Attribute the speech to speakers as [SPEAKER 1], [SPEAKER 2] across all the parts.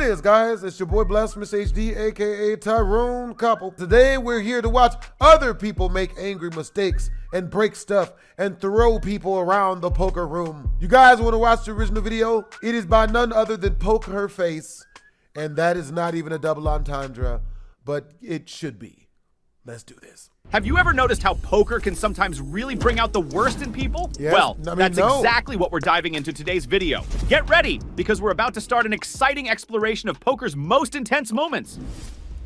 [SPEAKER 1] is, guys? It's your boy BlastphamousHD, aka Tyrone Couple. Today we're here to watch other people make angry mistakes and break stuff and throw people around the poker room. You guys want to watch the original video? It is by none other than Poke Her Face, and that is not even a double entendre, but it should be. Let's do this.
[SPEAKER 2] Have you ever noticed how poker can sometimes really bring out the worst in people?
[SPEAKER 1] Yes.
[SPEAKER 2] Well, that's
[SPEAKER 1] no.
[SPEAKER 2] exactly what we're diving into today's video. Get ready, because we're about to start an exciting exploration of poker's most intense moments.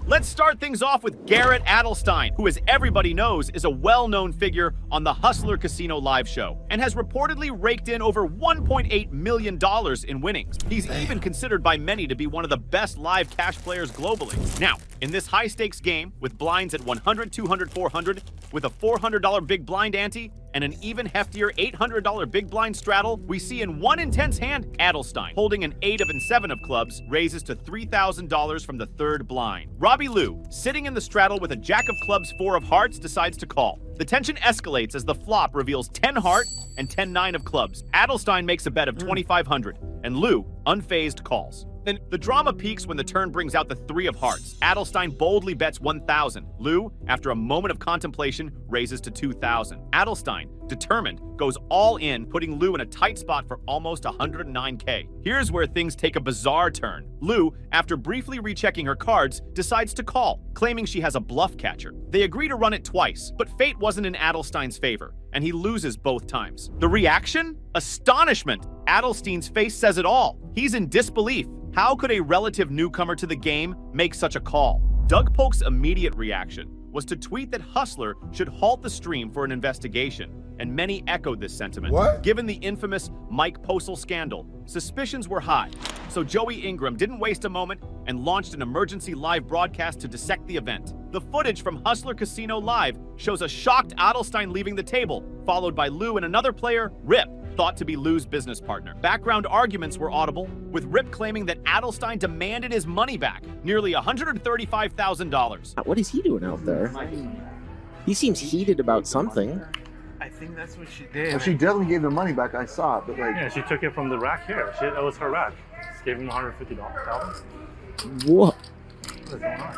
[SPEAKER 2] Let's start things off with Garrett Adelstein, who, as everybody knows, is a well-known figure on the Hustler Casino live show and has reportedly raked in over $1.8 million in winnings. He's even considered by many to be one of the best live cash players globally. Now, in this high-stakes game with blinds at 100, 200, 400, with a $400 big blind ante and an even heftier $800 big blind straddle, we see in one intense hand, Adelstein, holding an 8 of and 7 of clubs, raises to $3,000 from the third blind. Robbie Lou, sitting in the straddle with a jack of clubs, 4 of hearts, decides to call. The tension escalates as the flop reveals 10 heart and 10-9 of clubs. Adelstein makes a bet of $2,500, and Lou, unfazed, calls. Then the drama peaks when the turn brings out the 3 of hearts. Adelstein boldly bets $1,000. Lou, after a moment of contemplation, raises to $2,000. Adelstein, determined, goes all in, putting Lou in a tight spot for almost $109K. Here's where things take a bizarre turn. Lou, after briefly rechecking her cards, decides to call, claiming she has a bluff catcher. They agree to run it twice, but fate wasn't in Adelstein's favor, and he loses both times. The reaction? Astonishment. Adelstein's face says it all. He's in disbelief. How could a relative newcomer to the game make such a call? Doug Polk's immediate reaction was to tweet that Hustler should halt the stream for an investigation, and many echoed this sentiment.
[SPEAKER 1] What?
[SPEAKER 2] Given the infamous Mike Posel scandal, suspicions were high, so Joey Ingram didn't waste a moment and launched an emergency live broadcast to dissect the event. The footage from Hustler Casino Live shows a shocked Adelstein leaving the table, followed by Lou and another player, Rip, thought to be Lou's business partner. Background arguments were audible, with Rip claiming that Adelstein demanded his money back, nearly $135,000.
[SPEAKER 3] What is he doing out there? He seems heated about something.
[SPEAKER 4] I think that's what she did.
[SPEAKER 5] Well, she definitely gave the money back. I saw it, but like,
[SPEAKER 6] yeah, she took it from the rack here. That was her rack. Just gave him $150,000.
[SPEAKER 3] What?
[SPEAKER 6] What is going on?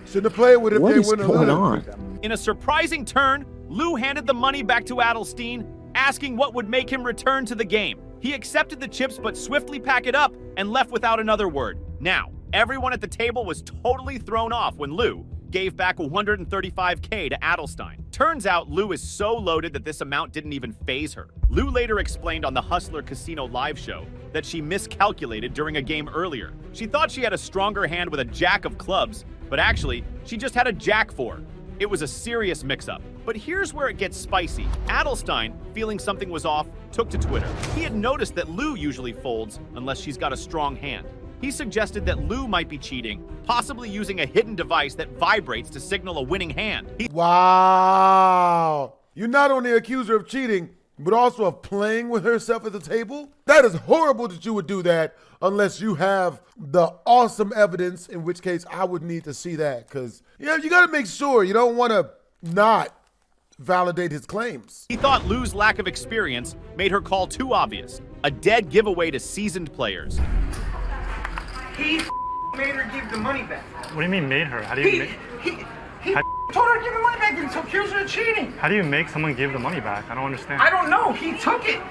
[SPEAKER 1] Shouldn't have played with it if
[SPEAKER 3] What
[SPEAKER 1] they
[SPEAKER 3] is
[SPEAKER 1] wouldn't have
[SPEAKER 3] going
[SPEAKER 1] lived.
[SPEAKER 3] on?
[SPEAKER 2] In a surprising turn, Lou handed the money back to Adelstein, asking what would make him return to the game. He accepted the chips but swiftly packed it up and left without another word. Now, everyone at the table was totally thrown off when Lou gave back $135K to Adelstein. Turns out Lou is so loaded that this amount didn't even faze her. Lou later explained on the Hustler Casino live show that she miscalculated during a game earlier. She thought she had a stronger hand with a jack of clubs, but actually, she just had a jack 4. It was a serious mix-up. But here's where it gets spicy. Adelstein, feeling something was off, took to Twitter. He had noticed that Lou usually folds unless she's got a strong hand. He suggested that Lou might be cheating, possibly using a hidden device that vibrates to signal a winning hand.
[SPEAKER 1] Wow. You not only accuse her of cheating, but also of playing with herself at the table? That is horrible that you would do that unless you have the awesome evidence, in which case I would need to see that, because you got to make sure you don't want to not validate his claims.
[SPEAKER 2] He thought Lou's lack of experience made her call too obvious, a dead giveaway to seasoned players.
[SPEAKER 4] He made her give the money back.
[SPEAKER 6] What do you mean made her? How do you make?
[SPEAKER 4] He told her to give the money back and so accused her of cheating.
[SPEAKER 6] How do you make someone give the money back? I don't understand.
[SPEAKER 4] I don't know. He took it.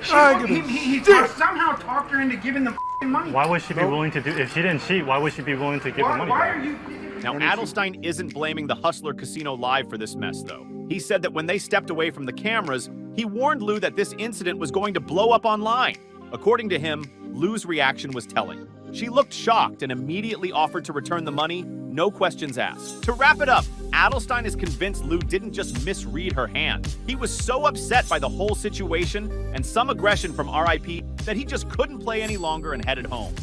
[SPEAKER 4] He somehow talked her into giving the money.
[SPEAKER 6] Why would she be willing to do? If she didn't cheat, why would she be willing to give the money
[SPEAKER 4] Why
[SPEAKER 6] back?
[SPEAKER 4] are you?
[SPEAKER 2] Now, Adelstein isn't blaming the Hustler Casino Live for this mess, though. He said that when they stepped away from the cameras, he warned Lou that this incident was going to blow up online. According to him, Lou's reaction was telling. She looked shocked and immediately offered to return the money, no questions asked. To wrap it up, Adelstein is convinced Lou didn't just misread her hand. He was so upset by the whole situation and some aggression from RIP that he just couldn't play any longer and headed home.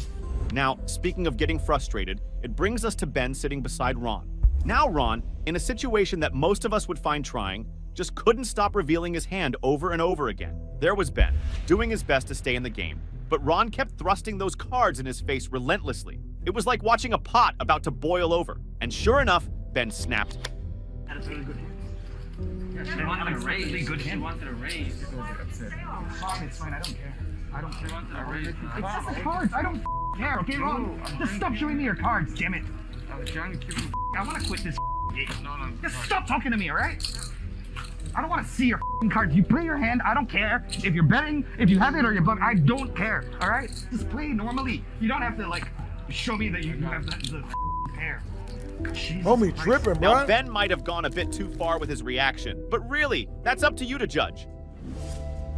[SPEAKER 2] Now, speaking of getting frustrated, it brings us to Ben sitting beside Ron. Now Ron, in a situation that most of us would find trying, just couldn't stop revealing his hand over and over again. There was Ben, doing his best to stay in the game, but Ron kept thrusting those cards in his face relentlessly. It was like watching a pot about to boil over. And sure enough, Ben snapped.
[SPEAKER 4] That's really good. She wanted a raise. Good. She wanted a raise. Fine, it's fine. I don't care. I don't care. She wanted a raise. It's just the cards. I don't care. Okay, Ron? Just stop showing me your cards. Damn it. I was trying to give you. I want to quit this game. No. Just stop talking to me, all right? I don't want to see your cards. You play your hand. I don't care if you're betting, if you have it or you're bluffing. I don't care. All right? Just play normally. You don't have to like show me that you have the pair. Jesus
[SPEAKER 1] Homie
[SPEAKER 4] Christ.
[SPEAKER 1] tripping,
[SPEAKER 2] Now,
[SPEAKER 1] bro.
[SPEAKER 2] Ben might have gone a bit too far with his reaction, but really, that's up to you to judge.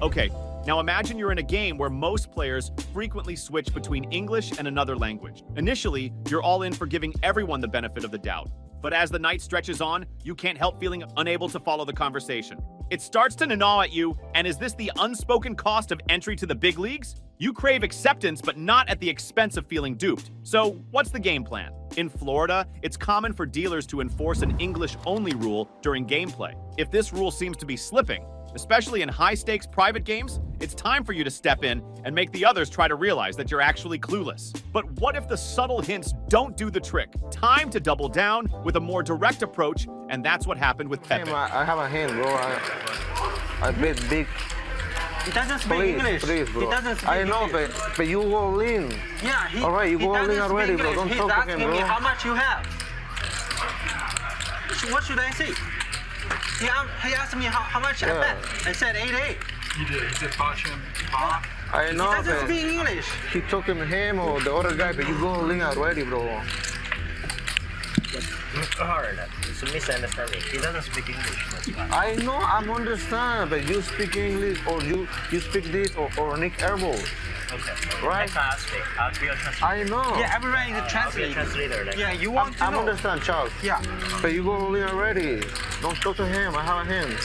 [SPEAKER 2] Okay, now imagine you're in a game where most players frequently switch between English and another language. Initially, you're all in for giving everyone the benefit of the doubt. But as the night stretches on, you can't help feeling unable to follow the conversation. It starts to gnaw at you, and is this the unspoken cost of entry to the big leagues? You crave acceptance, but not at the expense of feeling duped. So, what's the game plan? In Florida, it's common for dealers to enforce an English-only rule during gameplay. If this rule seems to be slipping, especially in high-stakes private games, it's time for you to step in and make the others try to realize that you're actually clueless. But what if the subtle hints don't do the trick? Time to double down with a more direct approach, and that's what happened with
[SPEAKER 5] Hey,
[SPEAKER 2] Pepe.
[SPEAKER 5] I have a hand, bro. I bet big.
[SPEAKER 7] He doesn't speak English.
[SPEAKER 5] Please, bro.
[SPEAKER 7] He doesn't speak
[SPEAKER 5] I know,
[SPEAKER 7] English.
[SPEAKER 5] but you go in.
[SPEAKER 7] Yeah, he.
[SPEAKER 5] All right, you
[SPEAKER 7] he
[SPEAKER 5] go all in
[SPEAKER 7] doesn't speak
[SPEAKER 5] already, bro.
[SPEAKER 7] English.
[SPEAKER 5] Don't
[SPEAKER 7] He's
[SPEAKER 5] talk to
[SPEAKER 7] asking
[SPEAKER 5] him,
[SPEAKER 7] me
[SPEAKER 5] bro.
[SPEAKER 7] how much you have. What should I say? He asked me how much I bet. I said 8-8.
[SPEAKER 6] He did. He said Bacham.
[SPEAKER 5] I know,
[SPEAKER 7] He doesn't
[SPEAKER 5] but
[SPEAKER 7] speak English.
[SPEAKER 5] he talking to him or the other guy, but you go all in already, bro.
[SPEAKER 8] Hard. It's a misunderstanding. He doesn't speak English. That's why.
[SPEAKER 5] I know, I understand, but you speak English or you speak this or Nick Elbow.
[SPEAKER 8] Okay.
[SPEAKER 5] Right.
[SPEAKER 8] I can't speak. I'll be a translator.
[SPEAKER 5] I know.
[SPEAKER 7] Yeah, everyone is a
[SPEAKER 8] I'll be a
[SPEAKER 7] translator.
[SPEAKER 8] translator. Then.
[SPEAKER 7] Yeah, you want to
[SPEAKER 5] I
[SPEAKER 7] know.
[SPEAKER 5] understand, Charles.
[SPEAKER 7] Yeah.
[SPEAKER 5] But you go all in already. Don't talk to him. I have a hand.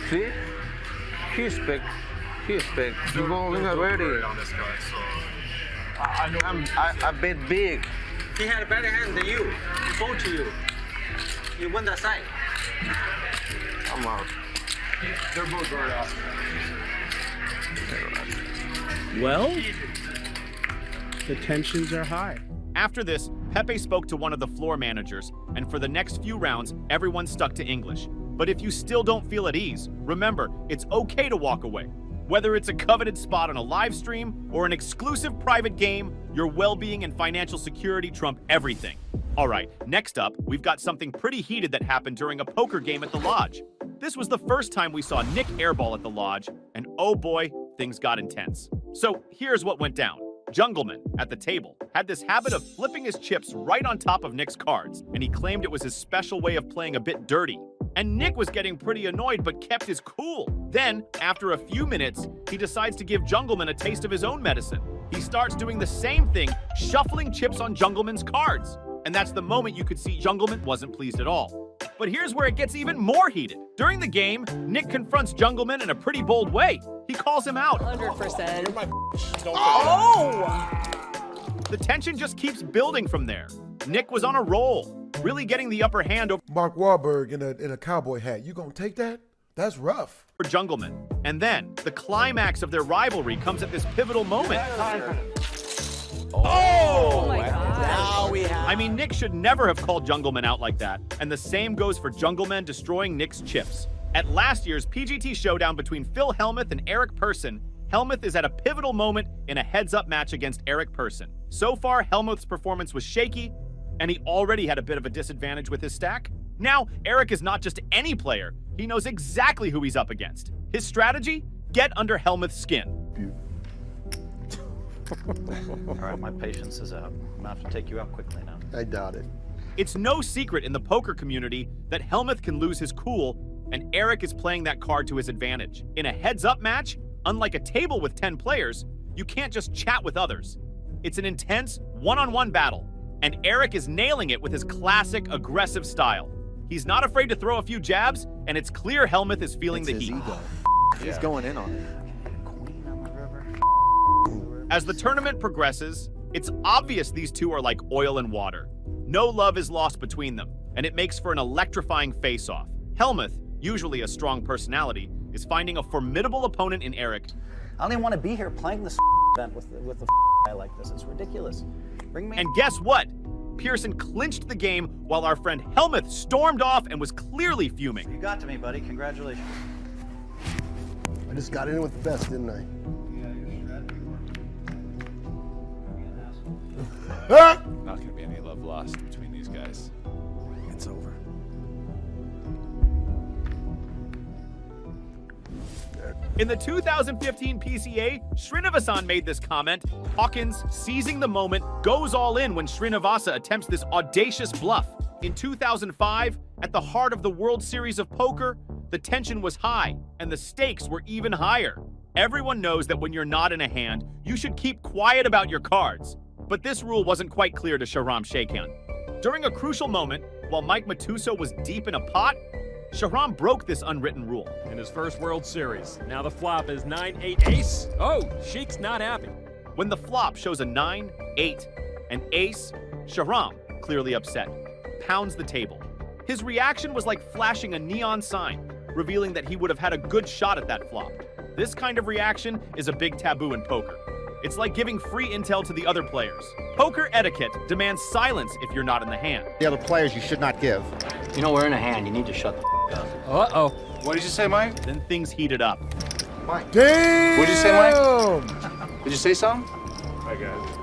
[SPEAKER 5] See? He speak. You go all in already.
[SPEAKER 6] On this guy, so
[SPEAKER 5] I bet big.
[SPEAKER 7] He had a better hand than you. He fold to you. You won that side.
[SPEAKER 5] I'm out.
[SPEAKER 6] they're both right off.
[SPEAKER 3] Well, the tensions are high.
[SPEAKER 2] After this, Pepe spoke to one of the floor managers, and for the next few rounds, everyone stuck to English. But if you still don't feel at ease, remember, it's okay to walk away. Whether it's a coveted spot on a live stream or an exclusive private game, your well-being and financial security trump everything. All right, next up, we've got something pretty heated that happened during a poker game at the lodge. This was the first time we saw Nick airball at the lodge, and oh boy, things got intense. So here's what went down. Jungleman, at the table, had this habit of flipping his chips right on top of Nick's cards, and he claimed it was his special way of playing a bit dirty. And Nick was getting pretty annoyed but kept his cool. Then, after a few minutes, he decides to give Jungleman a taste of his own medicine. He starts doing the same thing, shuffling chips on Jungleman's cards. And that's the moment you could see Jungleman wasn't pleased at all. But here's where it gets even more heated. During the game, Nick confronts Jungleman in a pretty bold way. He calls him out.
[SPEAKER 9] 100%.
[SPEAKER 2] The tension just keeps building from there. Nick was on a roll, really getting the upper hand over
[SPEAKER 1] Mark Wahlberg in a cowboy hat. You gonna take that? That's rough.
[SPEAKER 2] Jungleman. And then, the climax of their rivalry comes at this pivotal moment.
[SPEAKER 9] Oh my God.
[SPEAKER 2] I mean, Nick should never have called Jungleman out like that. And the same goes for Jungleman destroying Nick's chips. At last year's PGT showdown between Phil Hellmuth and Eric Persson, Hellmuth is at a pivotal moment in a heads-up match against Eric Persson. So far, Hellmuth's performance was shaky, and he already had a bit of a disadvantage with his stack. Now, Eric is not just any player. He knows exactly who he's up against. His strategy? Get under Hellmuth's skin.
[SPEAKER 10] All right, my patience is up. I'm gonna have to take you out quickly now.
[SPEAKER 5] I doubt it.
[SPEAKER 2] It's no secret in the poker community that Hellmuth can lose his cool, and Eric is playing that card to his advantage. In a heads-up match, unlike a table with 10 players, you can't just chat with others. It's an intense one-on-one battle, and Eric is nailing it with his classic aggressive style. He's not afraid to throw a few jabs, and it's clear Hellmuth is feeling the heat.
[SPEAKER 5] He's going in on it.
[SPEAKER 10] Queen on the river.
[SPEAKER 2] As the tournament progresses, it's obvious these two are like oil and water. No love is lost between them, and it makes for an electrifying face-off. Hellmuth, usually a strong personality, is finding a formidable opponent in Eric.
[SPEAKER 10] I don't even want to be here playing this event with the guy like this. It's ridiculous. Bring me.
[SPEAKER 2] And guess what? Pearson clinched the game while our friend Helmuth stormed off and was clearly fuming.
[SPEAKER 10] You got to me, buddy. Congratulations.
[SPEAKER 11] I just got in with the best, didn't I?
[SPEAKER 12] Not going to be any love lost between these guys. It's over.
[SPEAKER 2] In the 2015 PCA, Srinivasan made this comment. Hawkins, seizing the moment, goes all in when Srinivasa attempts this audacious bluff. In 2005, at the heart of the World Series of Poker, the tension was high and the stakes were even higher. Everyone knows that when you're not in a hand, you should keep quiet about your cards. But this rule wasn't quite clear to Shahram Sheikhan. During a crucial moment, while Mike Matuso was deep in a pot, Shahram broke this unwritten rule.
[SPEAKER 13] In his first World Series, now the flop is 9-8 ace. Oh, Sheik's not happy.
[SPEAKER 2] When the flop shows a 9, 8, and ace, Shahram, clearly upset, pounds the table. His reaction was like flashing a neon sign, revealing that he would have had a good shot at that flop. This kind of reaction is a big taboo in poker. It's like giving free intel to the other players. Poker etiquette demands silence if you're not in the hand.
[SPEAKER 14] The other players you should not give.
[SPEAKER 3] You know, we're in a hand. You need to shut the up.
[SPEAKER 13] Uh-oh.
[SPEAKER 5] What did you say, Mike?
[SPEAKER 2] Then things heated up.
[SPEAKER 5] Mike.
[SPEAKER 1] Damn!
[SPEAKER 5] What did you say, Mike? Did you say something?
[SPEAKER 6] Hi, guys.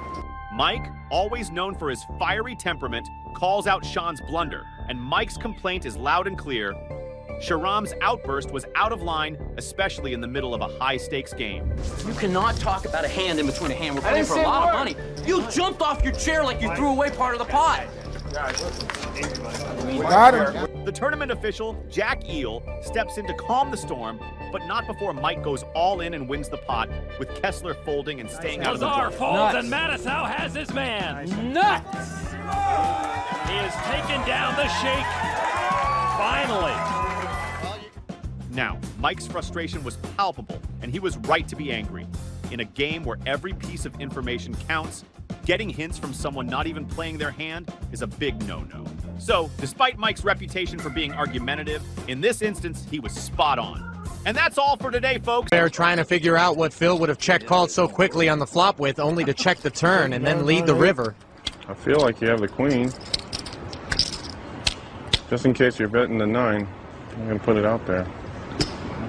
[SPEAKER 2] Mike, always known for his fiery temperament, calls out Sean's blunder, and Mike's complaint is loud and clear. Shahram's outburst was out of line, especially in the middle of a high-stakes game.
[SPEAKER 3] You cannot talk about a hand in between a hand. We're playing for a lot of money. You jumped off your chair like you threw away part of the pot.
[SPEAKER 1] Got him.
[SPEAKER 2] The tournament official, Jack Eel, steps in to calm the storm, but not before Mike goes all in and wins the pot, with Kessler folding and staying out of the
[SPEAKER 13] Lazar
[SPEAKER 2] draw.
[SPEAKER 13] folds and Mattisau has his man. Nuts! He has taken down the Sheik. Finally.
[SPEAKER 2] Now, Mike's frustration was palpable, and he was right to be angry. In a game where every piece of information counts, getting hints from someone not even playing their hand is a big no-no. So, despite Mike's reputation for being argumentative, in this instance, he was spot on. And that's all for today, folks.
[SPEAKER 15] They're trying to figure out what Phil would have check-called so quickly on the flop with, only to check the turn and then lead the river.
[SPEAKER 16] I feel like you have the queen. Just in case you're betting the 9, I'm going to put it out there.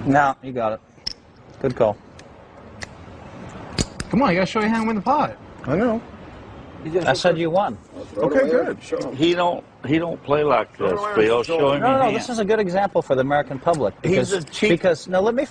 [SPEAKER 10] No, you got it. Good call.
[SPEAKER 4] Come on, you gotta show your hand and win the pot.
[SPEAKER 16] I know.
[SPEAKER 10] I said you won.
[SPEAKER 16] Okay, good.
[SPEAKER 17] He don't play like this, Phil. Show him
[SPEAKER 10] No, this is a good example for the American public. Because,
[SPEAKER 17] He's a cheap.
[SPEAKER 10] Because no, let me.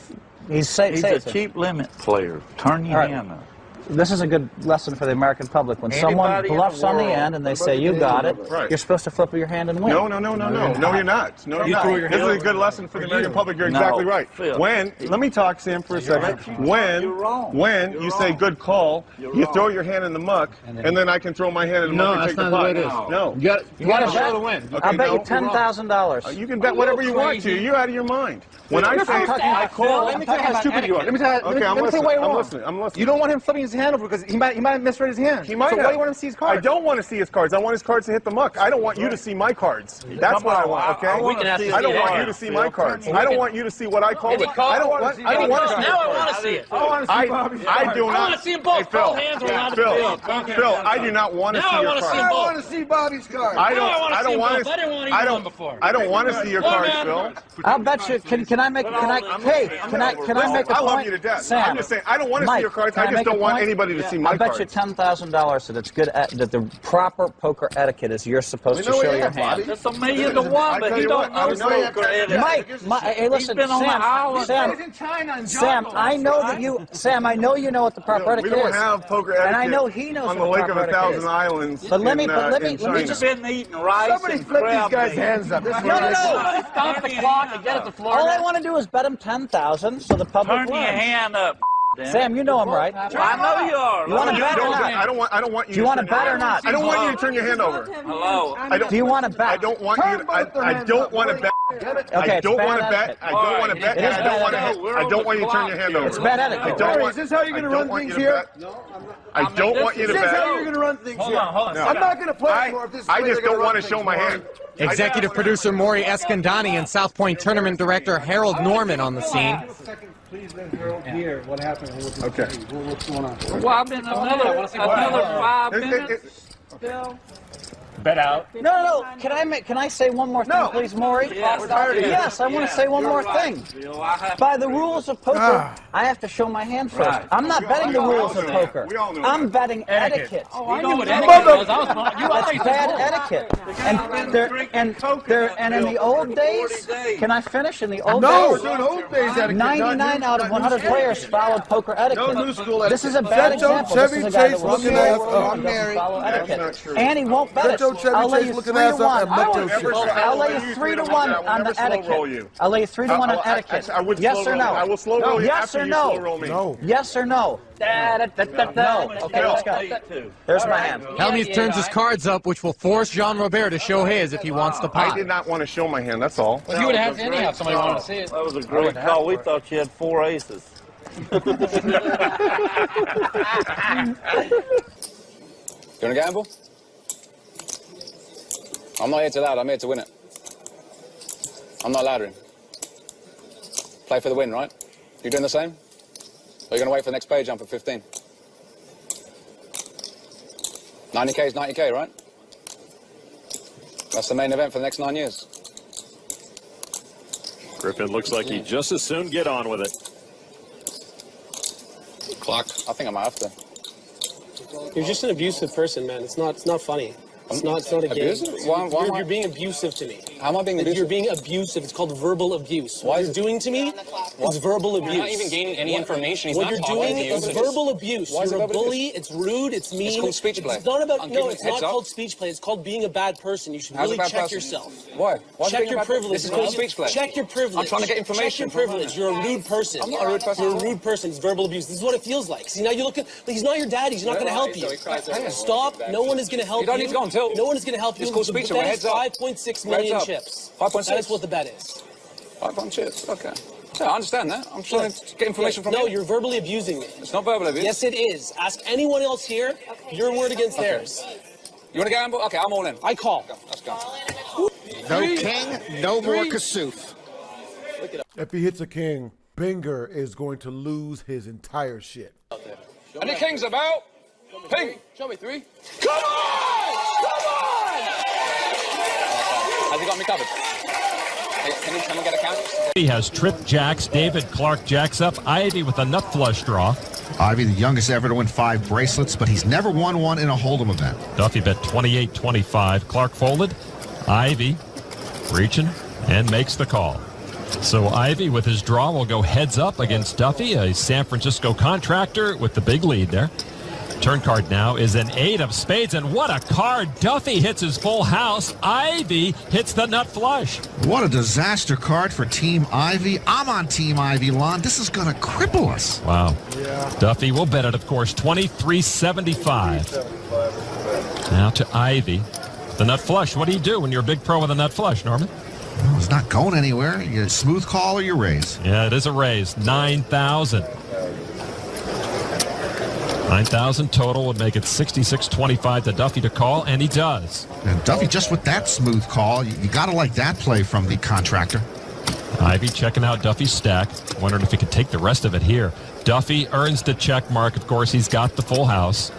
[SPEAKER 17] He's a cheap limit player. Turn your hand up.
[SPEAKER 10] This is a good lesson for the American public. When someone bluffs on the end and they say you got it, you're supposed to flip your hand and win.
[SPEAKER 16] No, you're not. No, you're not. This is a good lesson for the American public. You're exactly right. When, let me talk, Sam, for a second. When you say good call, you throw your hand in the muck, and then I can throw my hand in the muck and take the pot. No, that's not the way it is.
[SPEAKER 10] You got to show the win. I'll bet you $10,000.
[SPEAKER 16] You can bet whatever you want to. You're out of your mind. When I say I call,
[SPEAKER 4] let me tell you how stupid you are. Let me tell you why you're wrong.
[SPEAKER 16] I'm listening.
[SPEAKER 4] You don't want him flipping his hand over because he might have misread his hand.
[SPEAKER 16] He might.
[SPEAKER 4] So why do you want him to see his cards?
[SPEAKER 16] I don't want to see his cards. I want his cards to hit the muck. I don't want you to see my cards. That's what I want. Okay. I don't want you to see my cards. I don't want you to see what I call it. I don't want to see.
[SPEAKER 3] Now I want to see it.
[SPEAKER 16] I do not.
[SPEAKER 3] I want to see them both. Both hands are allowed to be
[SPEAKER 16] Phil, I do not want to see your cards.
[SPEAKER 4] I want to see Bobby's cards.
[SPEAKER 16] I don't want to.
[SPEAKER 3] I didn't want to before.
[SPEAKER 16] I don't want to see your cards, Phil.
[SPEAKER 10] I'll bet you. Can I make a point?
[SPEAKER 16] I love you to death.
[SPEAKER 10] Sam,
[SPEAKER 16] I'm just saying I don't want to see your cards. I just don't want anybody to see my cards.
[SPEAKER 10] I bet you $10,000 that it's good that the proper poker etiquette is you're supposed to show your hand.
[SPEAKER 17] That's $1 million to 1, but he don't know poker etiquette.
[SPEAKER 10] Mike, hey, listen, Sam, I know that you, Sam, I know you know what the proper etiquette is.
[SPEAKER 16] We don't have poker etiquette.
[SPEAKER 10] And I know he knows
[SPEAKER 16] on the Lake of a Thousand Islands.
[SPEAKER 10] But let me just
[SPEAKER 17] been eating rice.
[SPEAKER 4] Somebody flip these guys' hands up.
[SPEAKER 10] No.
[SPEAKER 3] Stop the clock and get it to Florida.
[SPEAKER 10] All I want to do is bet him $10,000 so the public
[SPEAKER 17] Turn
[SPEAKER 10] wins.
[SPEAKER 17] your hand up.
[SPEAKER 10] Sam, you know I'm right.
[SPEAKER 17] I know you are.
[SPEAKER 10] You want to bet or not?
[SPEAKER 16] I don't want you.
[SPEAKER 10] Do you want to bet or not?
[SPEAKER 16] I don't want you to turn your hand over.
[SPEAKER 17] Hello.
[SPEAKER 10] Do you want to bet?
[SPEAKER 16] I don't want you. I don't want to bet.
[SPEAKER 10] Okay,
[SPEAKER 16] I don't want to bet. I don't want to bet. I don't want you to turn your hand over.
[SPEAKER 10] It's bad etiquette.
[SPEAKER 4] Is this how you're going to run things here?
[SPEAKER 16] I don't want you to bet.
[SPEAKER 4] Is this how you're going to run things here? Hold on. I'm not going to play anymore if this is
[SPEAKER 16] I just don't want to show my hand.
[SPEAKER 15] Executive producer Maury Escandani and South Point tournament director Harold Norman on the scene.
[SPEAKER 4] Cleveland Girl here. What happened?
[SPEAKER 16] Okay.
[SPEAKER 4] What's going on?
[SPEAKER 17] Well, I've been another 5 minutes. Bill.
[SPEAKER 13] Bet out.
[SPEAKER 10] No. Can I say one more thing, please, Maury? Yes, I want to say one more thing. By the rules of poker, I have to show my hand first.
[SPEAKER 17] Right.
[SPEAKER 10] I'm not betting the rules of poker. I'm betting etiquette.
[SPEAKER 17] Oh, I knew what etiquette was.
[SPEAKER 10] That's bad etiquette. And in the old days, can I finish? In the old days,
[SPEAKER 11] in old days, etiquette.
[SPEAKER 10] 99 out of 100 players followed poker etiquette.
[SPEAKER 11] No new school etiquette.
[SPEAKER 10] This is a bad example. This is a guy that
[SPEAKER 1] looking
[SPEAKER 10] will
[SPEAKER 1] ass
[SPEAKER 10] doesn't follow etiquette. And he won't bet it.
[SPEAKER 1] Chevy
[SPEAKER 10] I'll lay
[SPEAKER 1] Chase
[SPEAKER 10] you
[SPEAKER 1] looking
[SPEAKER 10] 3 to
[SPEAKER 1] ass up
[SPEAKER 10] 1.
[SPEAKER 1] and Metro shit.
[SPEAKER 10] I'll lay you 3 to 1 on the etiquette. I'll lay you 3 to 1 on etiquette.
[SPEAKER 16] Yes or no? I will slow roll you.
[SPEAKER 10] Yes or no?
[SPEAKER 1] No.
[SPEAKER 10] Yes or no? No. Okay, let's go. There's my hand.
[SPEAKER 15] Helmuth turns his cards up, which will force Jean Robert to show his if he wants the pot.
[SPEAKER 16] I did not want to show my hand, that's all.
[SPEAKER 17] Well, you would have to anyhow if somebody wanted to see it. That was a great call. We thought you had 4 aces.
[SPEAKER 14] You want to gamble? I'm not here to ladder, I'm here to win it. I'm not laddering. Play for the win, right? You doing the same? Or are you going to wait for the next page jump for 15? 90k is 90k, right? That's the main event for the next 9 years.
[SPEAKER 13] Griffin looks like he'd just as soon get on with it.
[SPEAKER 14] Clock. I think I might have to.
[SPEAKER 18] You're just an abusive person, man. It's not funny. It's not a game. You're being abusive to me.
[SPEAKER 14] How am I being abusive?
[SPEAKER 18] You're being abusive. It's called verbal abuse. What you're doing to me is verbal abuse.
[SPEAKER 14] You're not even gaining any information.
[SPEAKER 18] What you're doing is verbal abuse. You're a bully. It's rude. It's mean.
[SPEAKER 14] It's called speech play.
[SPEAKER 18] It's not about. No, it's not called speech play. It's called being a bad person. You should really check yourself.
[SPEAKER 14] Why?
[SPEAKER 18] Check your privilege.
[SPEAKER 14] This is called speech play.
[SPEAKER 18] Check your privilege.
[SPEAKER 14] I'm trying to get information.
[SPEAKER 18] Check your privilege. You're a rude person.
[SPEAKER 14] I'm not a rude person.
[SPEAKER 18] You're a rude person. It's verbal abuse. This is what it feels like. See, now you're looking. He's not your daddy. He's not going to help you. Stop. No one is going to help you.
[SPEAKER 14] You don't need to go until.
[SPEAKER 18] No one is going to help you.
[SPEAKER 14] It's called speech play. Heads up.
[SPEAKER 18] 5.6 million chips.
[SPEAKER 14] 5.6.
[SPEAKER 18] That is what the bet is.
[SPEAKER 14] 5 chips. Okay. Yeah, I understand that. I'm trying to get information from you.
[SPEAKER 18] No, you're verbally abusing me.
[SPEAKER 14] It's not verbal abuse.
[SPEAKER 18] Yes, it is. Ask anyone else here. Your word against theirs.
[SPEAKER 14] You want to gamble? Okay, I'm all in.
[SPEAKER 18] I call.
[SPEAKER 14] Let's go.
[SPEAKER 11] No king, no more Kasuf.
[SPEAKER 1] If he hits a king, Binger is going to lose his entire shit.
[SPEAKER 14] Any kings about? Ping.
[SPEAKER 17] Show me 3.
[SPEAKER 14] Come on! Come on! Has he got me covered? Can we get a count?
[SPEAKER 13] He has tripped jacks. David Clark jacks up. Ivy with a nut flush draw.
[SPEAKER 19] Ivy, the youngest ever to win 5 bracelets, but he's never won one in a Hold'em event.
[SPEAKER 13] Duffy bet 28-25. Clark folded. Ivy reaching and makes the call. So Ivy with his draw will go heads up against Duffy, a San Francisco contractor with the big lead there. Turn card now is an 8 of spades, and what a card. Duffy hits his full house. Ivy hits the nut flush.
[SPEAKER 19] What a disaster card for Team Ivy. I'm on Team Ivy, Lon. This is going to cripple us.
[SPEAKER 13] Wow.
[SPEAKER 1] Yeah.
[SPEAKER 13] Duffy will bet it, of course, 23-75. Now to Ivy. The nut flush. What do you do when you're a big pro with a nut flush, Norman?
[SPEAKER 19] Well, it's not going anywhere. You smooth call or you raise.
[SPEAKER 13] Yeah, it is a raise. 9,000. 9,000 total would make it 66-25 to Duffy to call, and he does.
[SPEAKER 19] And Duffy, just with that smooth call, you got to like that play from the contractor.
[SPEAKER 13] Ivy checking out Duffy's stack. Wondering if he could take the rest of it here. Duffy earns the check mark. Of course, he's got the full house.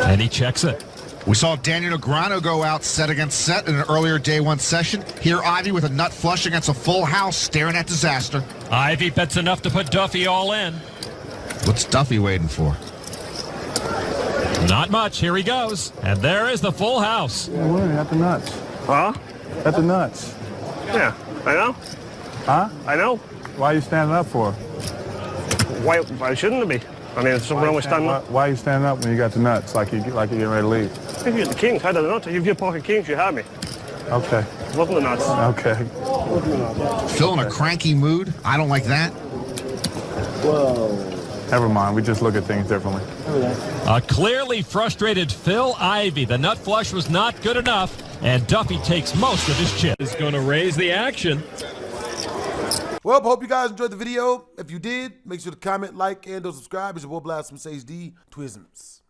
[SPEAKER 13] And he checks it.
[SPEAKER 19] We saw Daniel Negreanu go out set against set in an earlier day 1 session. Here, Ivy with a nut flush against a full house, staring at disaster.
[SPEAKER 13] Ivy bets enough to put Duffy all in.
[SPEAKER 19] What's Duffy waiting for?
[SPEAKER 13] Not much. Here he goes. And there is the full house.
[SPEAKER 4] Yeah, we're at the nuts.
[SPEAKER 6] Huh?
[SPEAKER 4] At the nuts.
[SPEAKER 6] Yeah, I know.
[SPEAKER 4] Huh?
[SPEAKER 6] I know.
[SPEAKER 4] Why are you standing up for?
[SPEAKER 6] Why shouldn't it be? I mean, there's something wrong with standing up.
[SPEAKER 4] Why are you standing up when you got the nuts, like you're getting ready to leave?
[SPEAKER 6] If you're the kings, I don't know. If you're pocket kings, you have me.
[SPEAKER 4] Okay.
[SPEAKER 6] Wasn't the nuts.
[SPEAKER 4] Okay.
[SPEAKER 19] Phil in a cranky mood? I don't like that.
[SPEAKER 4] Whoa. Never mind, we just look at things differently.
[SPEAKER 13] A clearly frustrated Phil Ivy. The nut flush was not good enough, and Duffy takes most of his chips. Is going to raise the action.
[SPEAKER 1] Well, hope you guys enjoyed the video. If you did, make sure to comment, like, and or subscribe. It's your boy BlastphamousHD. Twisms.